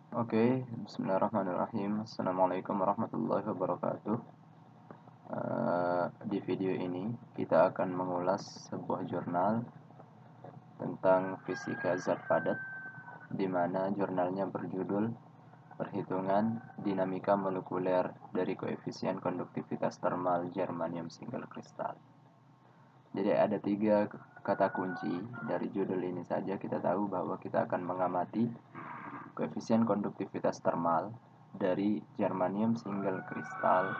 Oke, bismillahirrahmanirrahim. Assalamualaikum warahmatullahi wabarakatuh. Di video ini kita akan mengulas sebuah jurnal tentang fisika zat padat, di mana jurnalnya berjudul Perhitungan Dinamika Molekuler dari Koefisien Konduktivitas Termal Germanium Single Crystal. Jadi ada 3 kata kunci dari judul ini saja kita tahu bahwa kita akan mengamati koefisien konduktivitas termal dari germanium single kristal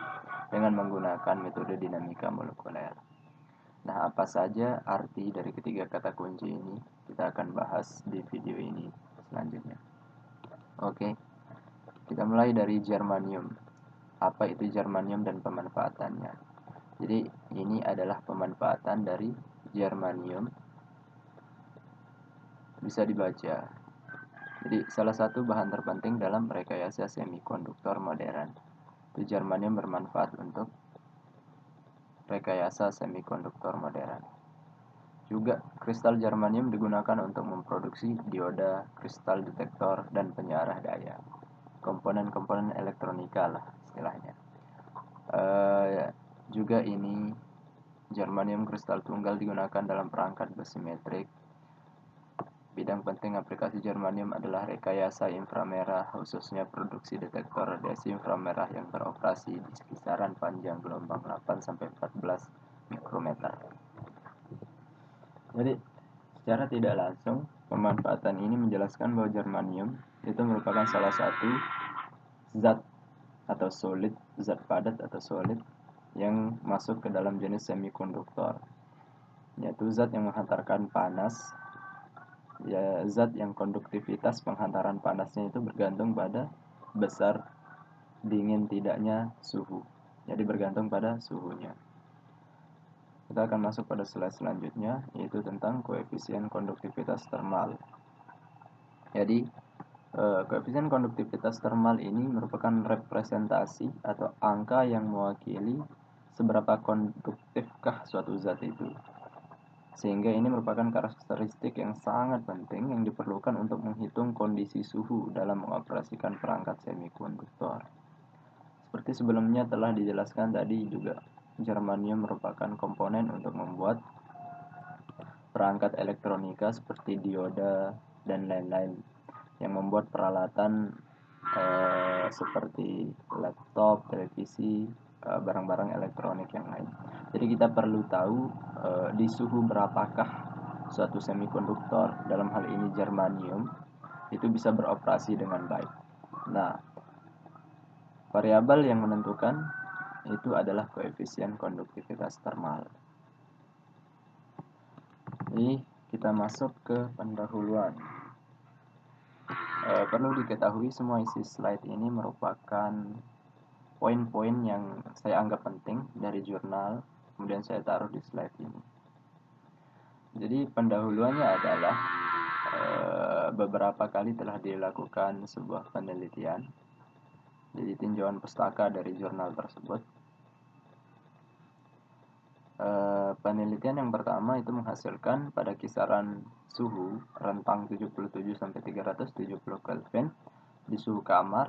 dengan menggunakan metode dinamika molekuler. Nah, apa saja arti dari ketiga kata kunci ini? Kita akan bahas di video ini selanjutnya. Oke, kita mulai dari germanium. Apa itu germanium dan pemanfaatannya? Jadi, ini adalah pemanfaatan dari germanium. Bisa dibaca. Jadi, salah satu bahan terpenting dalam rekayasa semikonduktor modern. Germanium bermanfaat untuk rekayasa semikonduktor modern. Juga, kristal germanium digunakan untuk memproduksi dioda, kristal detektor, dan penyiarah daya. Komponen-komponen elektronika lah istilahnya. Juga ini germanium kristal tunggal digunakan dalam perangkat besimetrik. Bidang penting aplikasi germanium adalah rekayasa inframerah, khususnya produksi detektor radiasi inframerah yang beroperasi di kisaran panjang gelombang 8-14 mikrometer. Jadi, secara tidak langsung, pemanfaatan ini menjelaskan bahwa germanium itu merupakan salah satu zat atau solid, zat padat atau solid yang masuk ke dalam jenis semikonduktor, yaitu zat yang menghantarkan panas. Ya, zat yang konduktivitas penghantaran panasnya itu bergantung pada besar dingin tidaknya suhu. Jadi bergantung pada suhunya. Kita akan masuk pada slide selanjutnya, yaitu tentang koefisien konduktivitas termal. Jadi, koefisien konduktivitas termal ini merupakan representasi atau angka yang mewakili seberapa konduktifkah suatu zat itu. Sehingga ini merupakan karakteristik yang sangat penting yang diperlukan untuk menghitung kondisi suhu dalam mengoperasikan perangkat semikonduktor. Seperti sebelumnya telah dijelaskan tadi juga, germanium merupakan komponen untuk membuat perangkat elektronika seperti dioda dan lain-lain, yang membuat peralatan seperti laptop, televisi, barang-barang elektronik yang lain. Jadi kita perlu tahu di suhu berapakah suatu semikonduktor, dalam hal ini germanium, itu bisa beroperasi dengan baik. Nah, variabel yang menentukan itu adalah koefisien konduktivitas termal. Jadi kita masuk ke pendahuluan. Perlu diketahui semua isi slide ini merupakan poin-poin yang saya anggap penting dari jurnal, kemudian saya taruh di slide ini. Jadi pendahuluannya adalah beberapa kali telah dilakukan sebuah penelitian, jadi tinjauan pustaka dari jurnal tersebut. Penelitian yang pertama itu menghasilkan pada kisaran suhu rentang 77-370 Kelvin di suhu kamar,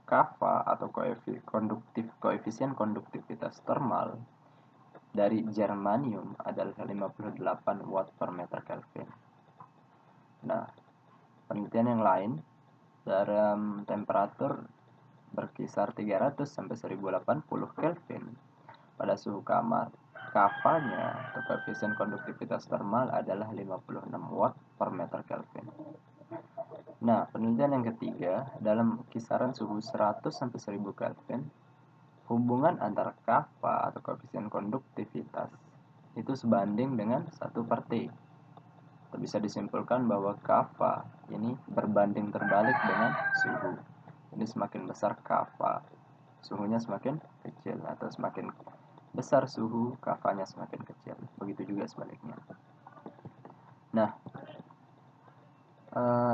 kava atau koefisien konduktivitas termal dari germanium adalah 58 watt per meter Kelvin. Nah, penelitian yang lain dalam temperatur berkisar 300 sampai 1080 Kelvin pada suhu kamar, kavanya atau koefisien konduktivitas termal adalah 56 watt per meter Kelvin. Nah, penelitian yang ketiga dalam kisaran suhu 100 sampai 1000 Kelvin, hubungan antara kava atau koefisien konduktivitas itu sebanding dengan 1/T. Bisa disimpulkan bahwa kava ini berbanding terbalik dengan suhu. Ini semakin besar kava, suhunya semakin kecil, atau semakin besar suhu, kavanya semakin kecil. Begitu juga sebaliknya. Nah,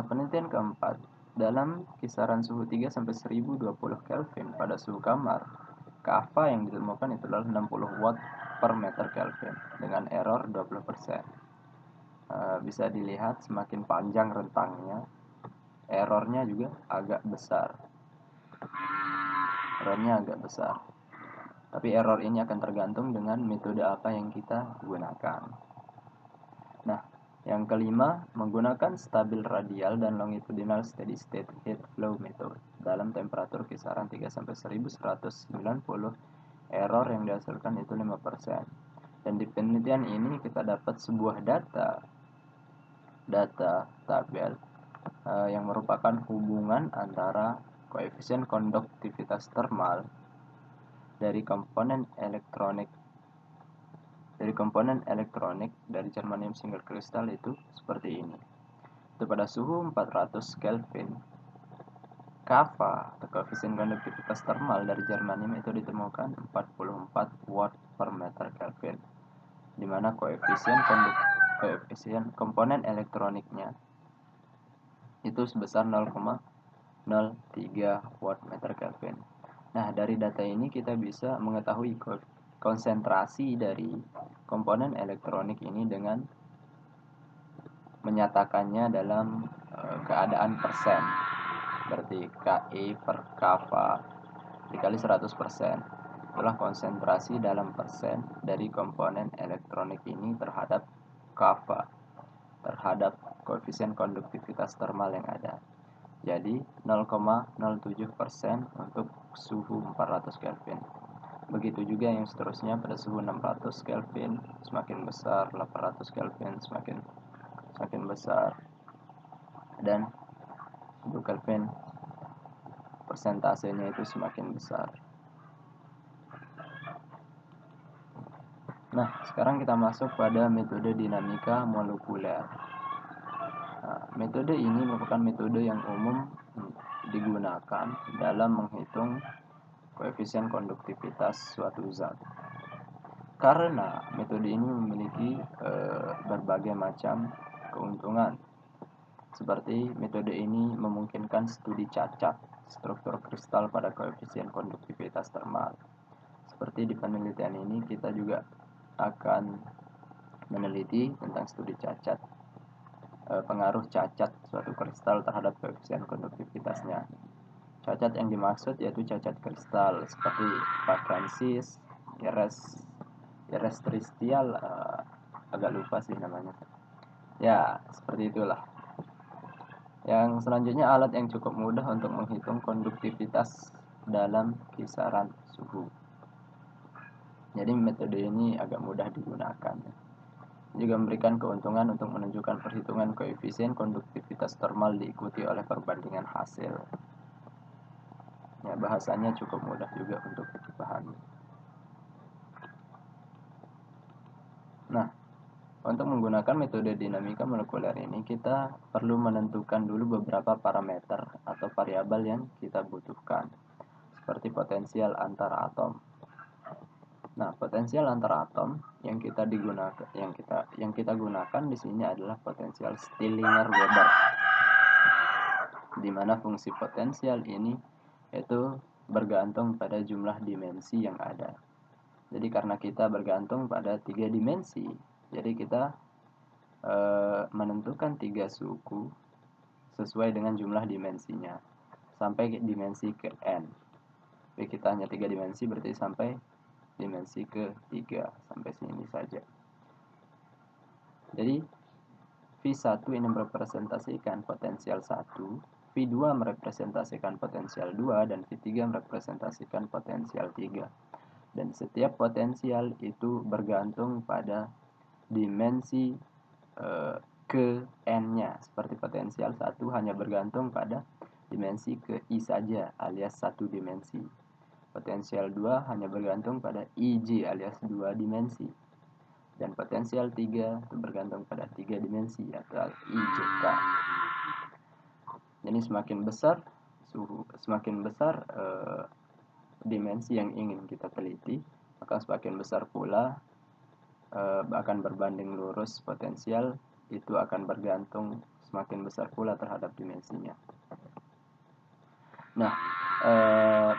penelitian keempat, dalam kisaran suhu 3 sampai 1020 Kelvin pada suhu kamar, kava yang ditemukan itu adalah 60 watt per meter Kelvin dengan error 20%. Bisa dilihat semakin panjang rentangnya, errornya juga agak besar. Tapi error ini akan tergantung dengan metode apa yang kita gunakan. Nah, yang kelima, menggunakan stabil radial dan longitudinal steady state heat flow method dalam temperatur kisaran 3-1190, error yang dihasilkan itu 5%. Dan di penelitian ini kita dapat sebuah data tabel yang merupakan hubungan antara koefisien konduktivitas termal dari komponen elektronik dari germanium single crystal itu seperti ini. Itu pada suhu 400 Kelvin, kava atau koefisien konduktivitas termal dari germanium itu ditemukan 44 watt per meter Kelvin, di mana koefisien komponen elektroniknya itu sebesar 0,03 watt meter Kelvin. Nah, dari data ini kita bisa mengetahui konsentrasi dari komponen elektronik ini dengan menyatakannya dalam keadaan persen. Berarti KE per kava dikali 100%. Itulah konsentrasi dalam persen dari komponen elektronik ini terhadap kava, terhadap koefisien konduktivitas termal yang ada. Jadi 0,07% untuk suhu 400 Kelvin. Begitu juga yang seterusnya pada suhu 600 Kelvin semakin besar, 800 Kelvin semakin besar, dan suhu Kelvin persentasenya itu semakin besar. Nah, sekarang kita masuk pada metode dinamika molekuler. Nah, metode ini merupakan metode yang umum digunakan dalam menghitung koefisien konduktivitas suatu zat. Karena metode ini memiliki berbagai macam keuntungan. Seperti metode ini memungkinkan studi cacat struktur kristal pada koefisien konduktivitas termal. Seperti di penelitian ini kita juga akan meneliti tentang studi cacat, pengaruh cacat suatu kristal terhadap koefisien konduktivitasnya. Cacat yang dimaksud yaitu cacat kristal seperti vakansis, terrestrial, agak lupa sih namanya. Ya, seperti itulah. Yang selanjutnya, alat yang cukup mudah untuk menghitung konduktivitas dalam kisaran suhu. Jadi metode ini agak mudah digunakan. Juga memberikan keuntungan untuk menunjukkan perhitungan koefisien konduktivitas termal diikuti oleh perbandingan hasil. Ya, bahasanya cukup mudah juga untuk dipahami. Nah, untuk menggunakan metode dinamika molekuler ini kita perlu menentukan dulu beberapa parameter atau variabel yang kita butuhkan, seperti potensial antar atom. Nah, potensial antar atom yang kita gunakan di sini adalah potensial Stirlinger-Weber, di mana fungsi potensial ini itu bergantung pada jumlah dimensi yang ada. Jadi karena kita bergantung pada 3 dimensi, jadi kita menentukan 3 suku sesuai dengan jumlah dimensinya sampai dimensi ke n. Jadi kita hanya 3 dimensi, berarti sampai dimensi ke-3, sampai sini saja. Jadi V1 ini merepresentasikan potensial 1, V2 merepresentasikan potensial 2, dan V3 merepresentasikan potensial 3. Dan setiap potensial itu bergantung pada dimensi ke n-nya. Seperti potensial 1 hanya bergantung pada dimensi ke i saja, alias 1 dimensi. Potensial 2 hanya bergantung pada ij, alias 2 dimensi. Dan potensial 3 itu bergantung pada 3 dimensi, atau ijk. Jadi semakin besar dimensi yang ingin kita teliti, maka semakin besar pula akan berbanding lurus potensial itu akan bergantung semakin besar pula terhadap dimensinya. Nah,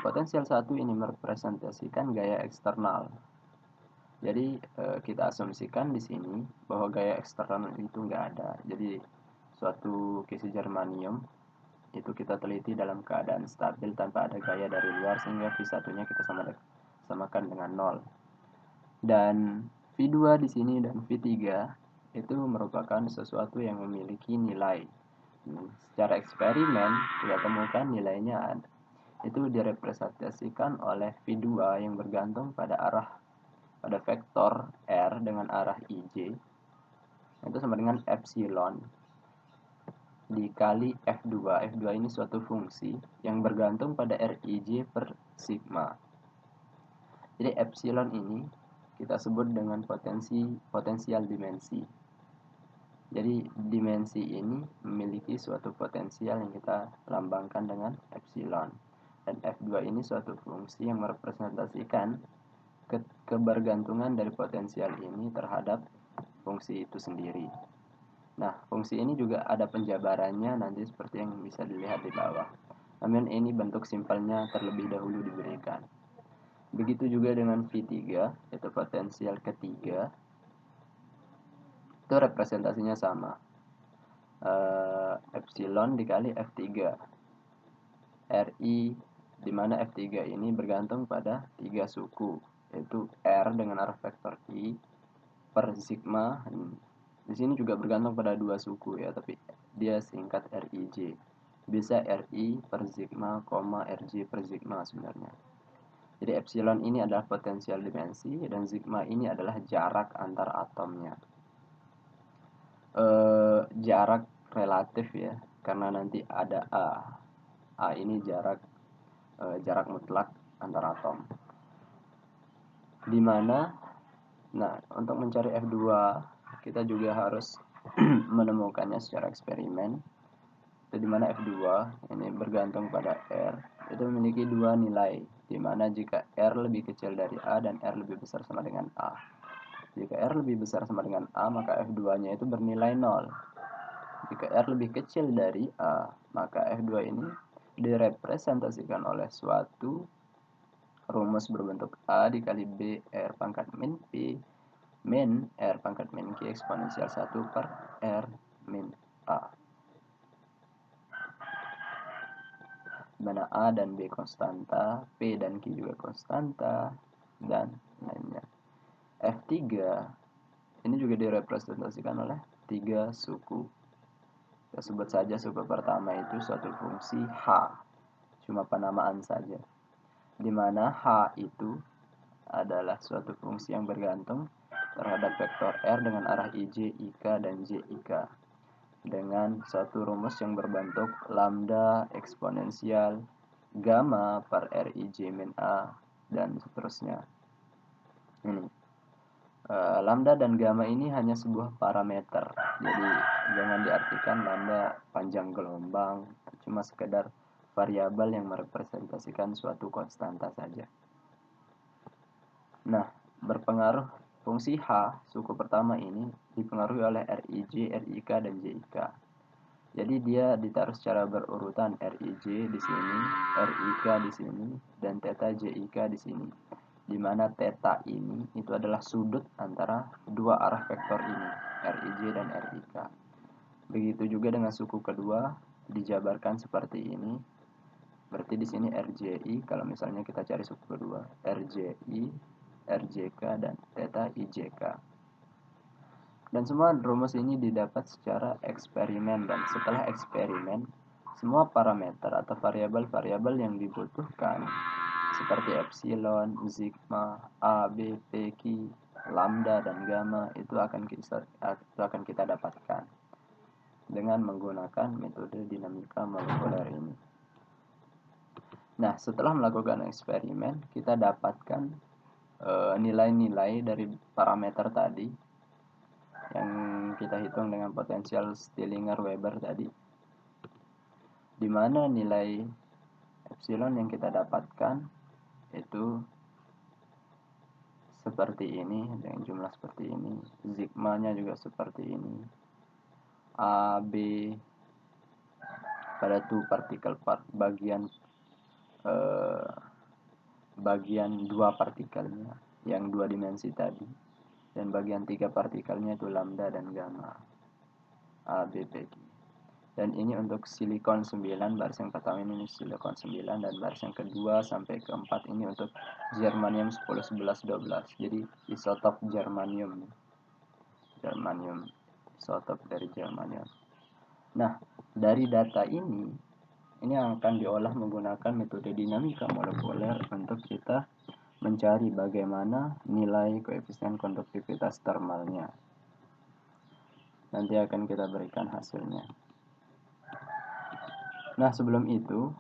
potensial 1 ini merepresentasikan gaya eksternal. Jadi kita asumsikan di sini bahwa gaya eksternal itu nggak ada. Jadi suatu kisi germanium itu kita teliti dalam keadaan stabil tanpa ada gaya dari luar, sehingga V1-nya kita samakan dengan 0. Dan V2 di sini dan V3 itu merupakan sesuatu yang memiliki nilai. Secara eksperimen kita temukan nilainya itu direpresentasikan oleh V2 yang bergantung pada vektor R dengan arah IJ, itu sama dengan epsilon dikali F2. F2 ini suatu fungsi yang bergantung pada RIJ per sigma. Jadi epsilon ini kita sebut dengan potensial dimensi. Jadi dimensi ini memiliki suatu potensial yang kita lambangkan dengan epsilon. Dan F2 ini suatu fungsi yang merepresentasikan kebergantungan dari potensial ini terhadap fungsi itu sendiri. Nah, fungsi ini juga ada penjabarannya nanti seperti yang bisa dilihat di bawah. Namun ini bentuk simpelnya terlebih dahulu diberikan. Begitu juga dengan V3, yaitu potensial ketiga. Itu representasinya sama. Epsilon dikali F3. RI, di mana F3 ini bergantung pada 3 suku, yaitu R dengan arah vektor I per sigma. Di sini juga bergantung pada 2 suku ya, tapi dia singkat RIJ. Bisa RI per sigma, RJ per sigma sebenarnya. Jadi epsilon ini adalah potensial dimensi dan sigma ini adalah jarak antar atomnya. Jarak relatif ya, karena nanti ada A. A ini jarak mutlak antar atom. Dimana, nah untuk mencari F2 kita juga harus menemukannya secara eksperimen. Itu dimana F2 ini bergantung pada R, itu memiliki 2 nilai, dimana jika R lebih kecil dari A dan R lebih besar sama dengan A. Jika R lebih besar sama dengan A, maka F2-nya itu bernilai 0. Jika R lebih kecil dari A, maka F2 ini direpresentasikan oleh suatu rumus berbentuk A dikali B R pangkat min P min R pangkat min Q eksponensial 1 per R min A. Dimana A dan B konstanta, P dan Q juga konstanta, dan lainnya. F3 ini juga direpresentasikan oleh 3 suku. Kita sebut saja suku pertama itu suatu fungsi H, cuma penamaan saja, dimana H itu adalah suatu fungsi yang bergantung terhadap vektor R dengan arah IJ, IK, dan JIK dengan suatu rumus yang berbentuk lambda eksponensial gamma per RIJ min A dan seterusnya. Ini lambda dan gamma ini hanya sebuah parameter, jadi jangan diartikan lambda panjang gelombang, cuma sekedar variabel yang merepresentasikan suatu konstanta saja. Nah, berpengaruh fungsi H, suku pertama ini dipengaruhi oleh RIJ, RIK, dan JIK. Jadi dia ditaruh secara berurutan, RIJ di sini, RIK di sini, dan theta JIK di sini. Di mana theta ini itu adalah sudut antara dua arah vektor ini, RIJ dan RIK. Begitu juga dengan suku kedua dijabarkan seperti ini. Berarti di sini RJI, kalau misalnya kita cari suku kedua, RJI, RJK, dan theta IJK. Dan semua rumus ini didapat secara eksperimen, dan setelah eksperimen semua parameter atau variabel-variabel yang dibutuhkan seperti epsilon, sigma, A, B, P, Q, lambda, dan gamma itu akan kita dapatkan dengan menggunakan metode dinamika molekuler ini. Nah, setelah melakukan eksperimen, kita dapatkan nilai-nilai dari parameter tadi yang kita hitung dengan potensial Stillinger-Weber tadi, di mana nilai epsilon yang kita dapatkan itu seperti ini, dengan jumlah seperti ini, sigma-nya juga seperti ini, A, B pada 2 particle part, bagian 2 partikelnya yang 2 dimensi tadi, dan bagian 3 partikelnya itu lambda dan gamma, A, B, P, Q. Dan ini untuk silikon 9, baris yang pertama ini silikon 9, dan baris yang kedua sampai keempat ini untuk germanium 10, 11, 12. Jadi isotop germanium. Isotop dari germanium. Nah, dari data ini yang akan diolah menggunakan metode dinamika molekuler untuk kita mencari bagaimana nilai koefisien konduktivitas termalnya. Nanti akan kita berikan hasilnya. Nah, sebelum itu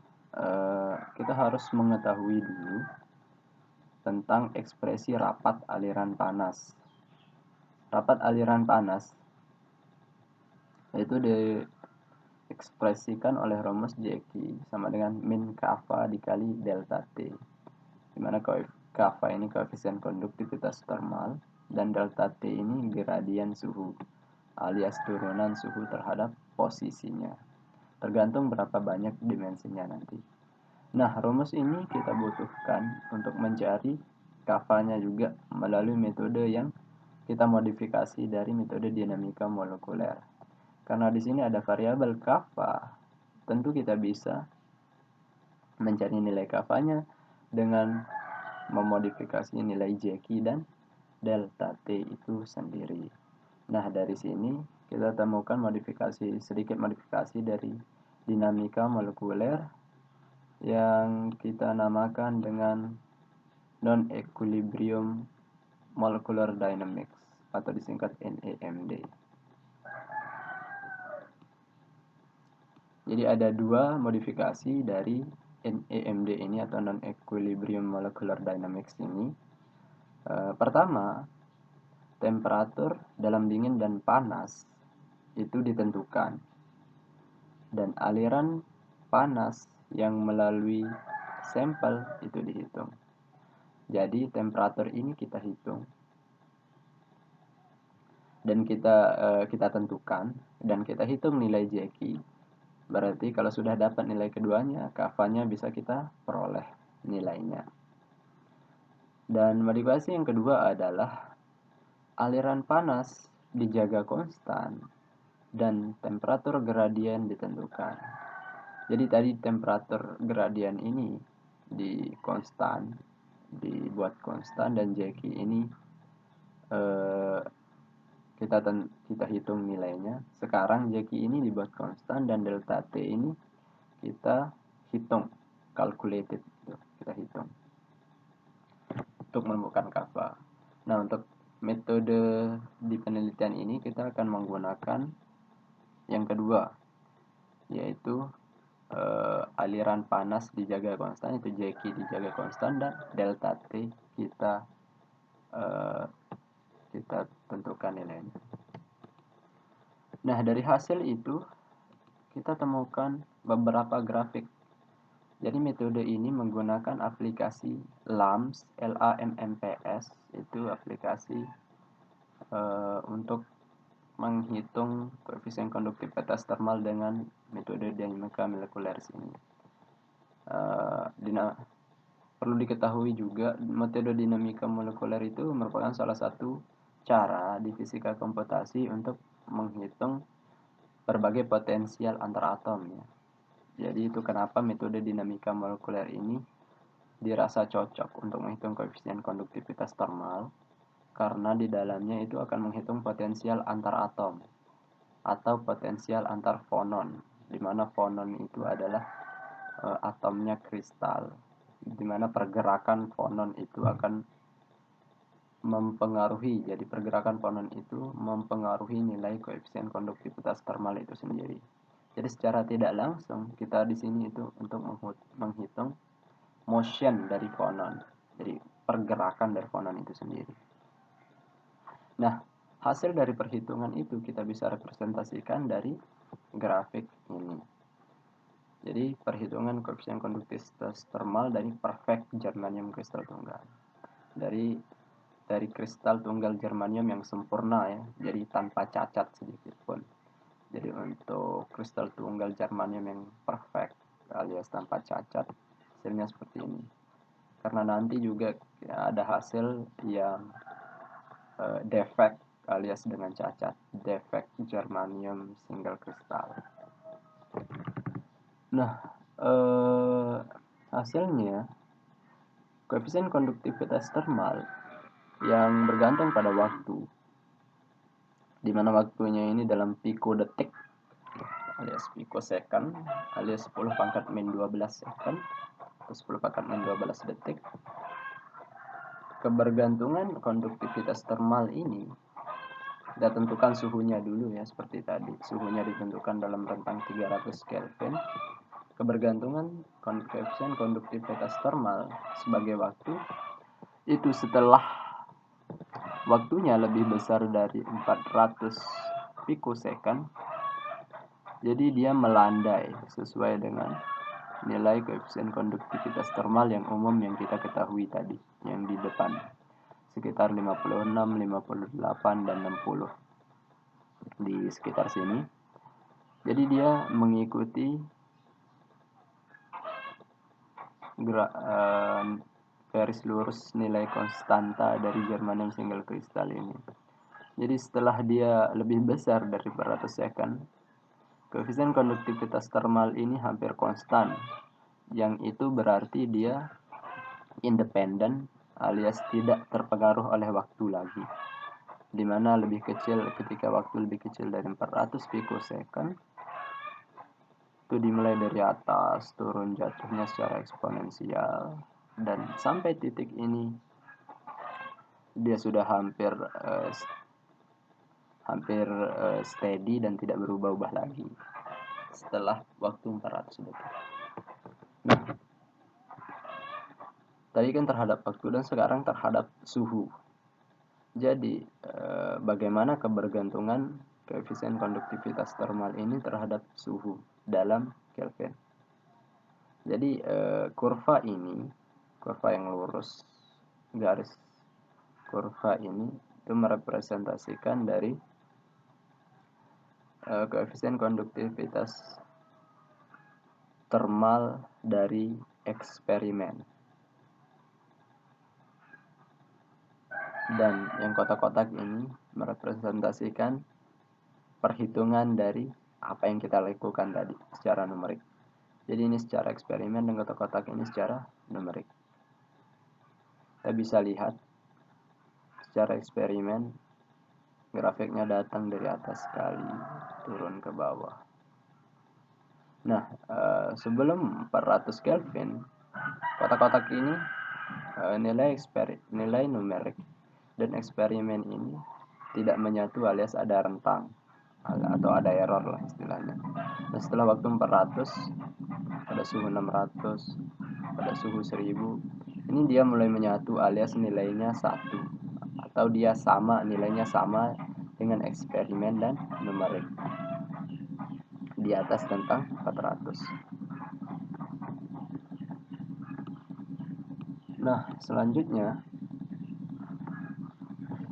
kita harus mengetahui dulu tentang ekspresi rapat aliran panas. Rapat aliran panas itu diekspresikan oleh rumus Jacky sama dengan min kappa dikali delta T, di mana kappa ini koefisien konduktivitas termal dan delta T ini gradien suhu alias turunan suhu terhadap posisinya, tergantung berapa banyak dimensinya nanti. Nah, rumus ini kita butuhkan untuk mencari kapanya juga melalui metode yang kita modifikasi dari metode dinamika molekuler. Karena di sini ada variabel kappa, tentu kita bisa mencari nilai kapanya dengan memodifikasi nilai Jacky dan delta T itu sendiri. Nah, dari sini kita temukan sedikit modifikasi dari dinamika molekuler yang kita namakan dengan non-equilibrium molecular dynamics atau disingkat NEMD. Jadi ada dua modifikasi dari NEMD ini atau non-equilibrium molecular dynamics ini. Pertama, temperatur dalam dingin dan panas itu ditentukan, dan aliran panas yang melalui sampel itu dihitung. Jadi temperatur ini kita hitung dan kita tentukan dan kita hitung nilai Jacky. Berarti kalau sudah dapat nilai keduanya, kapanya bisa kita peroleh nilainya. Dan modifikasi yang kedua adalah aliran panas dijaga konstan dan temperatur gradien ditentukan. Jadi tadi temperatur gradien ini dibuat konstan, dan Jacky ini kita hitung nilainya. Sekarang Jacky ini dibuat konstan dan delta T ini kita hitung, calculated, kita hitung untuk menemukan kappa. Nah, untuk metode di penelitian ini kita akan menggunakan yang kedua, yaitu aliran panas dijaga konstan, itu Jacky dijaga konstan, dan delta T kita tentukan nilainya. Nah, dari hasil itu kita temukan beberapa grafik. Jadi metode ini menggunakan aplikasi LAMMPS, LAMMPS, itu aplikasi untuk menghitung koefisien konduktivitas termal dengan metode dinamika molekuler sini. Perlu diketahui juga, metode dinamika molekuler itu merupakan salah satu cara di fisika komputasi untuk menghitung berbagai potensial antar atom ya. Jadi itu kenapa metode dinamika molekuler ini dirasa cocok untuk menghitung koefisien konduktivitas termal, karena di dalamnya itu akan menghitung potensial antar atom atau potensial antar fonon, di mana fonon itu adalah atomnya kristal, di mana pergerakan fonon itu akan mempengaruhi. Jadi pergerakan fonon itu mempengaruhi nilai koefisien konduktivitas termal itu sendiri. Jadi secara tidak langsung kita di sini itu untuk menghitung motion dari fonon, jadi pergerakan dari fonon itu sendiri. Nah, hasil dari perhitungan itu kita bisa representasikan dari grafik ini. Jadi perhitungan koefisien konduktivitas termal dari perfect germanium kristal tunggal. Dari kristal tunggal germanium yang sempurna ya, jadi tanpa cacat sedikit pun. Jadi untuk kristal tunggal germanium yang perfect alias tanpa cacat, hasilnya seperti ini. Karena nanti juga ya, ada hasil yang defect alias dengan cacat, defect germanium single kristal. Nah, hasilnya koefisien konduktivitas termal yang bergantung pada waktu, di mana waktunya ini dalam pikodetik alias pikosecond alias 10 pangkat min 12 second atau 10 pangkat min 12 detik. Kebergantungan konduktivitas termal ini kita tentukan suhunya dulu ya, seperti tadi. Suhunya ditentukan dalam rentang 300 Kelvin. Kebergantungan koefisien konduktivitas termal sebagai waktu itu setelah waktunya lebih besar dari 400 pikosecond. Jadi dia melandai sesuai dengan nilai koefisien konduktivitas termal yang umum yang kita ketahui tadi, yang di depan, sekitar 56, 58, dan 60 di sekitar sini. Jadi dia mengikuti garis lurus nilai konstanta dari germanium single crystal ini. Jadi setelah dia lebih besar dari 400 second, koefisien konduktivitas termal ini hampir konstan, yang itu berarti dia independen alias tidak terpengaruh oleh waktu lagi, dimana lebih kecil, ketika waktu lebih kecil dari 400 pikosecond itu dimulai dari atas, turun jatuhnya secara eksponensial, dan sampai titik ini dia sudah hampir steady dan tidak berubah-ubah lagi setelah waktu 400 detik. Nah, tadi kan terhadap waktu dan sekarang terhadap suhu. Jadi, bagaimana kebergantungan koefisien konduktivitas termal ini terhadap suhu dalam Kelvin? Jadi, kurva ini, kurva yang lurus, garis kurva ini itu merepresentasikan dari koefisien konduktivitas termal dari eksperimen. Dan yang kotak-kotak ini merepresentasikan perhitungan dari apa yang kita lakukan tadi secara numerik. Jadi ini secara eksperimen dan kotak-kotak ini secara numerik. Kita bisa lihat secara eksperimen grafiknya datang dari atas sekali, turun ke bawah. Nah, sebelum 400 Kelvin, kotak-kotak ini nilai numerik dan eksperimen ini tidak menyatu alias ada rentang atau ada error lah istilahnya. Nah, setelah waktu 400, pada suhu 600, pada suhu 1000, ini dia mulai menyatu alias nilainya satu, atau dia sama, nilainya sama dengan eksperimen dan numerik di atas rentang 400. Nah, selanjutnya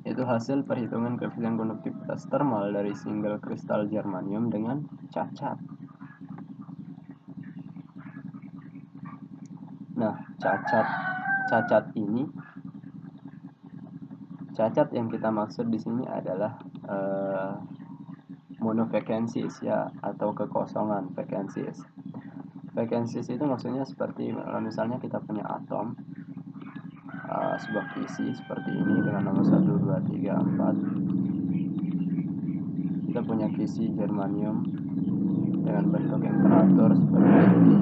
itu hasil perhitungan koefisien konduktivitas termal dari single kristal germanium dengan cacat. Nah, cacat yang kita maksud di sini adalah monofrequencies ya, atau kekosongan frequencies. Frequencies itu maksudnya seperti misalnya kita punya atom, sebuah kisi seperti ini dengan nomor 1, 2, 3, 4. Kita punya kisi germanium dengan bentuk yang teratur seperti ini.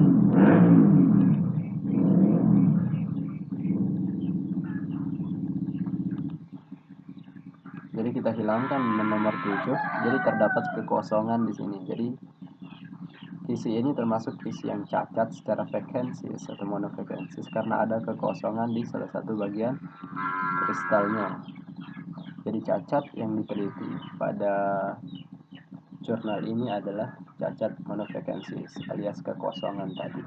Jadi kita hilangkan nomor 7, jadi terdapat kekosongan di sini. Jadi kisi ini termasuk kisi yang cacat secara frekuensis atau monofrekuensis karena ada kekosongan di salah satu bagian kristalnya. Jadi cacat yang diteliti pada jurnal ini adalah cacat monofrekuensis alias kekosongan tadi.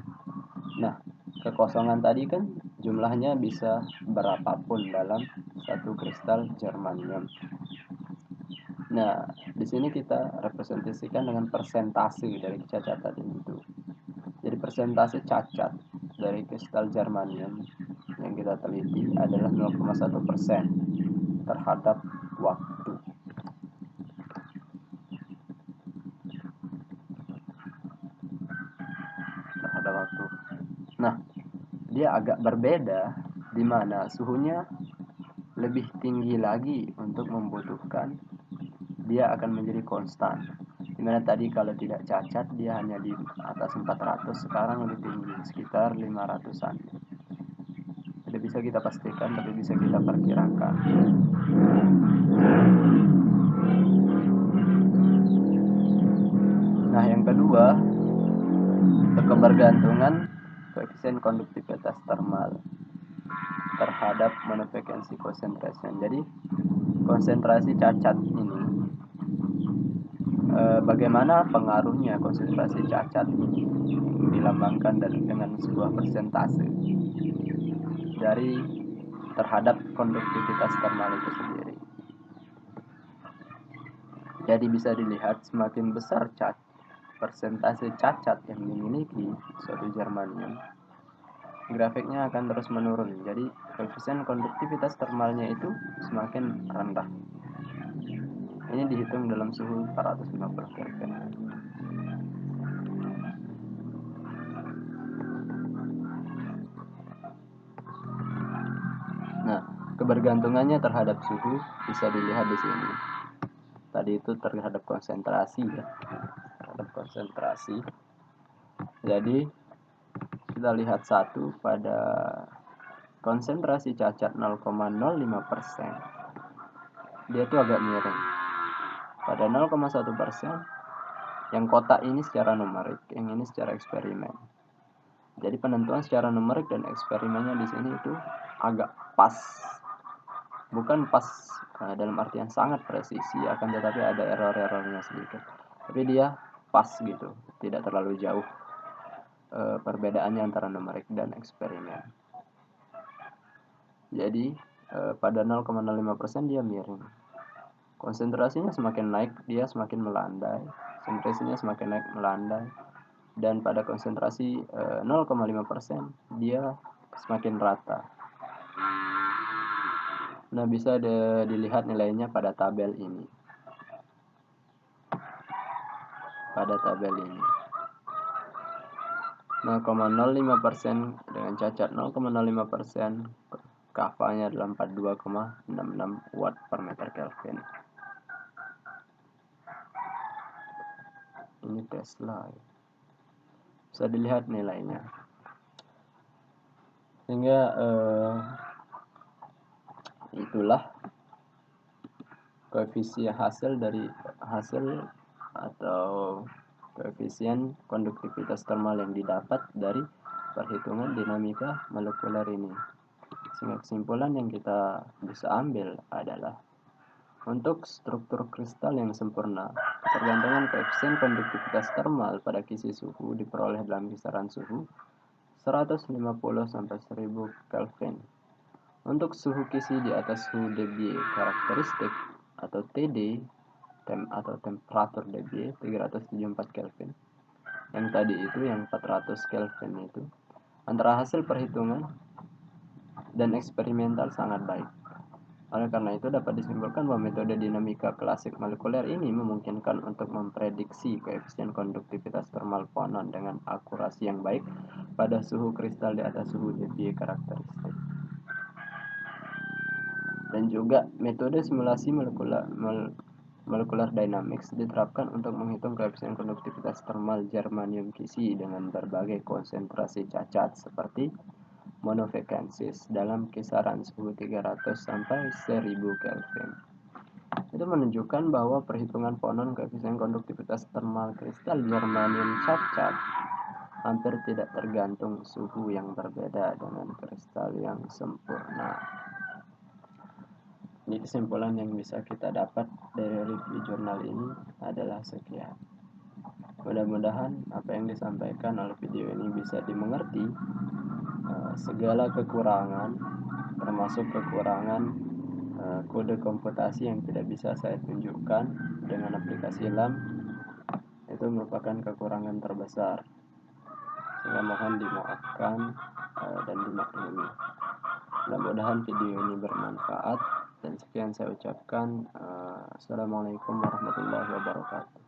Nah, kekosongan tadi kan jumlahnya bisa berapapun dalam satu kristal germanium. Nah, di sini kita representasikan dengan persentase dari kecacatan itu. Jadi persentase cacat dari kristal germanium yang kita teliti adalah 0,1% terhadap waktu. dia agak berbeda, di mana suhunya lebih tinggi lagi untuk membutuhkan dia akan menjadi konstan. Dimana tadi kalau tidak cacat dia hanya di atas 400, sekarang lebih tinggi sekitar 500-an. Tidak bisa kita pastikan, tapi bisa kita perkirakan. Nah, yang kedua, kebergantungan koefisien konduktivitas termal terhadap monofrequency concentration. Jadi konsentrasi cacat ini, bagaimana pengaruhnya konsentrasi cacat ini yang dilambangkan dengan sebuah persentase dari terhadap konduktivitas termal itu sendiri. Jadi bisa dilihat semakin besar persentase cacat yang dimiliki suatu germanium, grafiknya akan terus menurun. Jadi koefisien konduktivitas termalnya itu semakin rendah. Ini dihitung dalam suhu 450 Kelvin. Nah, kebergantungannya terhadap suhu bisa dilihat di sini. Tadi itu terhadap konsentrasi ya, terhadap konsentrasi. Jadi kita lihat satu pada konsentrasi cacat 0,05%, dia tuh agak miring. Pada 0,1%, yang kotak ini secara numerik, yang ini secara eksperimen. Jadi penentuan secara numerik dan eksperimennya di sini itu agak pas. Bukan pas dalam artian sangat presisi, akan tetapi ada error-errornya sedikit. Tapi dia pas gitu, tidak terlalu jauh perbedaannya antara numerik dan eksperimen. Jadi pada 0,05% dia miring. Konsentrasinya semakin naik, dia semakin melandai. Konsentrasinya semakin naik, melandai. Dan pada konsentrasi 0,5% dia semakin rata. Nah, bisa dilihat nilainya pada tabel ini. Pada tabel ini 0,05% dengan cacat 0,05%, kafanya adalah 42,66 watt per meter Kelvin. Ini Tesla. Bisa dilihat nilainya. Sehingga itulah koefisien hasil atau koefisien konduktivitas termal yang didapat dari perhitungan dinamika molekuler ini. Sehingga kesimpulan yang kita bisa ambil adalah untuk struktur kristal yang sempurna, ketergantungan koefisien konduktivitas termal pada kisi suhu diperoleh dalam kisaran suhu 150 sampai 1000 Kelvin. Untuk suhu kisi di atas suhu Debye karakteristik atau TD atau temperatur Debye 374 Kelvin. Yang tadi itu yang 400 Kelvin itu, antara hasil perhitungan dan eksperimental sangat baik. Oleh karena itu dapat disimpulkan bahwa metode dinamika klasik molekuler ini memungkinkan untuk memprediksi koefisien konduktivitas termal fonon dengan akurasi yang baik pada suhu kristal di atas suhu Debye karakteristik. Dan juga metode simulasi molecular dynamics diterapkan untuk menghitung koefisien konduktivitas termal germanium kisi dengan berbagai konsentrasi cacat seperti monofrequencies dalam kisaran suhu 300 sampai 1000 Kelvin. Itu menunjukkan bahwa perhitungan fonon koefisien konduktivitas termal kristal germanium cacat hampir tidak tergantung suhu yang berbeda dengan kristal yang sempurna. Ini kesimpulan yang bisa kita dapat dari review jurnal ini adalah sekian. Mudah-mudahan apa yang disampaikan oleh video ini bisa dimengerti. Segala kekurangan, termasuk kekurangan kode komputasi yang tidak bisa saya tunjukkan dengan aplikasi LAM, itu merupakan kekurangan terbesar. Sehingga mohon dimaafkan dan dimaklumi. Mudah-mudahan video ini bermanfaat. Dan sekian saya ucapkan. Assalamualaikum warahmatullahi wabarakatuh.